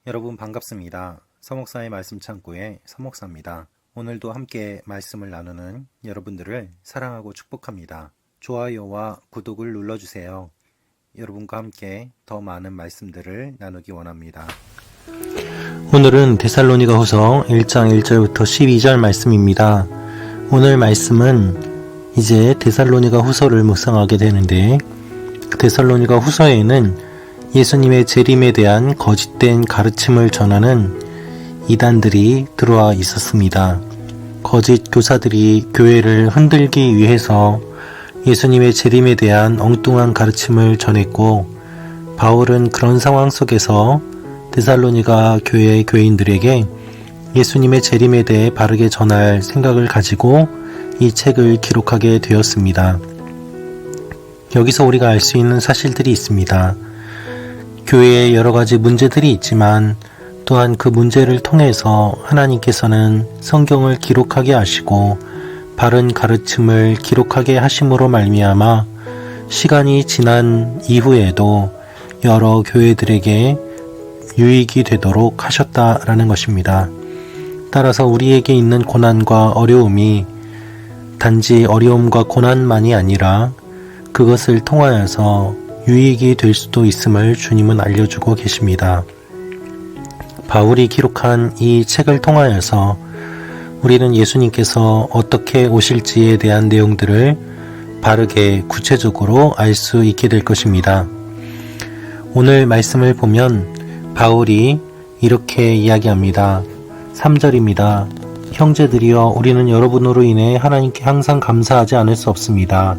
여러분 반갑습니다. 서목사의 말씀 창고의 서목사입니다. 오늘도 함께 말씀을 나누는 여러분들을 사랑하고 축복합니다. 좋아요와 구독을 눌러주세요. 여러분과 함께 더 많은 말씀들을 나누기 원합니다. 오늘은 데살로니가 후서 1장 1절부터 12절 말씀입니다. 오늘 말씀은 이제 데살로니가 후서를 묵상하게 되는데, 데살로니가 후서에는 예수님의 재림에 대한 거짓된 가르침을 전하는 이단들이 들어와 있었습니다. 거짓 교사들이 교회를 흔들기 위해서 예수님의 재림에 대한 엉뚱한 가르침을 전했고, 바울은 그런 상황 속에서 데살로니가 교회 교인들에게 예수님의 재림에 대해 바르게 전할 생각을 가지고 이 책을 기록하게 되었습니다. 여기서 우리가 알 수 있는 사실들이 있습니다. 교회에 여러 가지 문제들이 있지만 또한 그 문제를 통해서 하나님께서는 성경을 기록하게 하시고 바른 가르침을 기록하게 하심으로 말미암아 시간이 지난 이후에도 여러 교회들에게 유익이 되도록 하셨다라는 것입니다. 따라서 우리에게 있는 고난과 어려움이 단지 어려움과 고난만이 아니라 그것을 통하여서 유익이 될 수도 있음을 주님은 알려주고 계십니다. 바울이 기록한 이 책을 통하여서 우리는 예수님께서 어떻게 오실지에 대한 내용들을 바르게 구체적으로 알 수 있게 될 것입니다. 오늘 말씀을 보면 바울이 이렇게 이야기합니다. 3절입니다. 형제들이여, 우리는 여러분으로 인해 하나님께 항상 감사하지 않을 수 없습니다.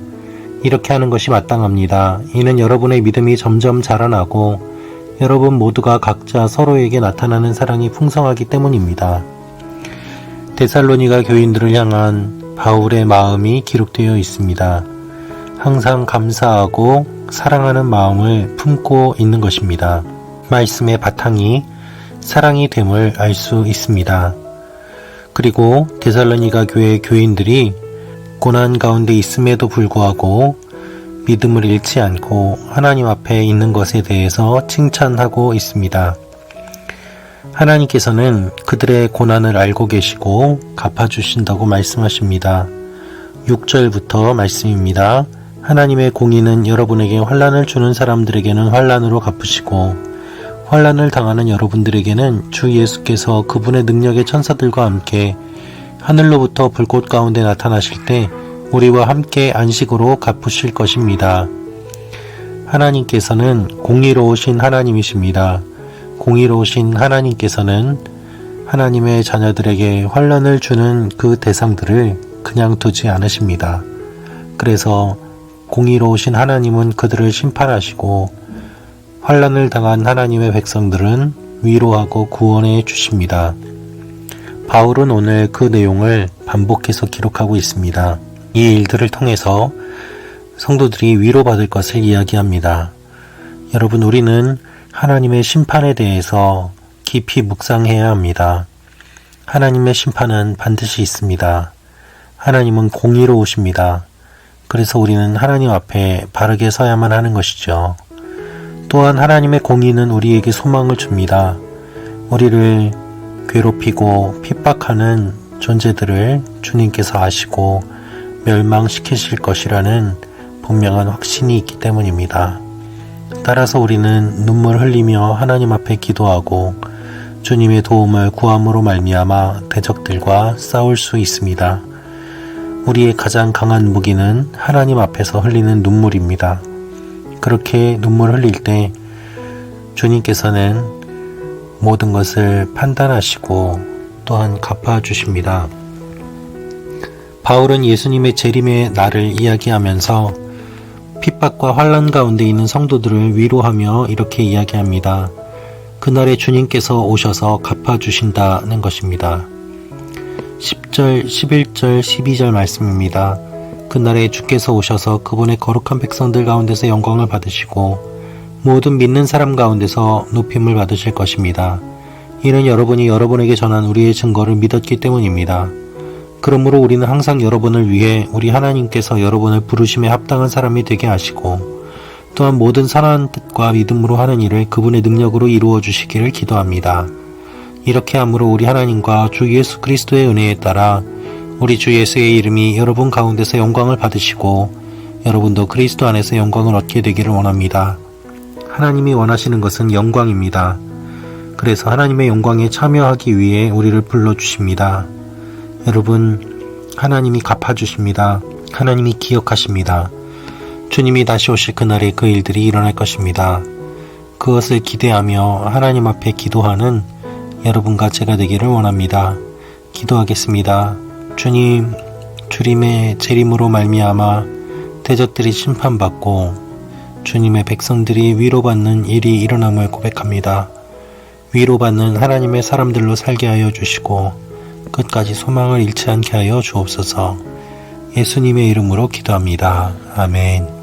이렇게 하는 것이 마땅합니다. 이는 여러분의 믿음이 점점 자라나고 여러분 모두가 각자 서로에게 나타나는 사랑이 풍성하기 때문입니다. 데살로니가 교인들을 향한 바울의 마음이 기록되어 있습니다. 항상 감사하고 사랑하는 마음을 품고 있는 것입니다. 말씀의 바탕이 사랑이 됨을 알 수 있습니다. 그리고 데살로니가 교회 교인들이 고난 가운데 있음에도 불구하고 믿음을 잃지 않고 하나님 앞에 있는 것에 대해서 칭찬하고 있습니다. 하나님께서는 그들의 고난을 알고 계시고 갚아주신다고 말씀하십니다. 6절부터 말씀입니다. 하나님의 공의는 여러분에게 환난을 주는 사람들에게는 환난으로 갚으시고 환난을 당하는 여러분들에게는 주 예수께서 그분의 능력의 천사들과 함께 하늘로부터 불꽃 가운데 나타나실 때 우리와 함께 안식으로 갚으실 것입니다. 하나님께서는 공의로우신 하나님이십니다. 공의로우신 하나님께서는 하나님의 자녀들에게 환난을 주는 그 대상들을 그냥 두지 않으십니다. 그래서 공의로우신 하나님은 그들을 심판하시고 환난을 당한 하나님의 백성들은 위로하고 구원해 주십니다. 바울은 오늘 그 내용을 반복해서 기록하고 있습니다. 이 일들을 통해서 성도들이 위로받을 것을 이야기합니다. 여러분, 우리는 하나님의 심판에 대해서 깊이 묵상해야 합니다. 하나님의 심판은 반드시 있습니다. 하나님은 공의로우십니다. 그래서 우리는 하나님 앞에 바르게 서야만 하는 것이죠. 또한 하나님의 공의는 우리에게 소망을 줍니다. 우리를 괴롭히고 핍박하는 존재들을 주님께서 아시고 멸망시키실 것이라는 분명한 확신이 있기 때문입니다. 따라서 우리는 눈물 흘리며 하나님 앞에 기도하고 주님의 도움을 구함으로 말미암아 대적들과 싸울 수 있습니다. 우리의 가장 강한 무기는 하나님 앞에서 흘리는 눈물입니다. 그렇게 눈물 흘릴 때 주님께서는 모든 것을 판단하시고 또한 갚아주십니다. 바울은 예수님의 재림의 날을 이야기하면서 핍박과 환난 가운데 있는 성도들을 위로하며 이렇게 이야기합니다. 그날에 주님께서 오셔서 갚아주신다는 것입니다. 10절, 11절, 12절 말씀입니다. 그날에 주께서 오셔서 그분의 거룩한 백성들 가운데서 영광을 받으시고 모든 믿는 사람 가운데서 높임을 받으실 것입니다. 이는 여러분이 여러분에게 전한 우리의 증거를 믿었기 때문입니다. 그러므로 우리는 항상 여러분을 위해 우리 하나님께서 여러분을 부르심에 합당한 사람이 되게 하시고 또한 모든 선한 뜻과 믿음으로 하는 일을 그분의 능력으로 이루어 주시기를 기도합니다. 이렇게 함으로 우리 하나님과 주 예수 그리스도의 은혜에 따라 우리 주 예수의 이름이 여러분 가운데서 영광을 받으시고 여러분도 그리스도 안에서 영광을 얻게 되기를 원합니다. 하나님이 원하시는 것은 영광입니다. 그래서 하나님의 영광에 참여하기 위해 우리를 불러주십니다. 여러분, 하나님이 갚아주십니다. 하나님이 기억하십니다. 주님이 다시 오실 그날에 그 일들이 일어날 것입니다. 그것을 기대하며 하나님 앞에 기도하는 여러분과 제가 되기를 원합니다. 기도하겠습니다. 주님, 주님의 재림으로 말미암아 대적들이 심판받고 주님의 백성들이 위로받는 일이 일어남을 고백합니다. 위로받는 하나님의 사람들로 살게 하여 주시고 끝까지 소망을 잃지 않게 하여 주옵소서. 예수님의 이름으로 기도합니다. 아멘.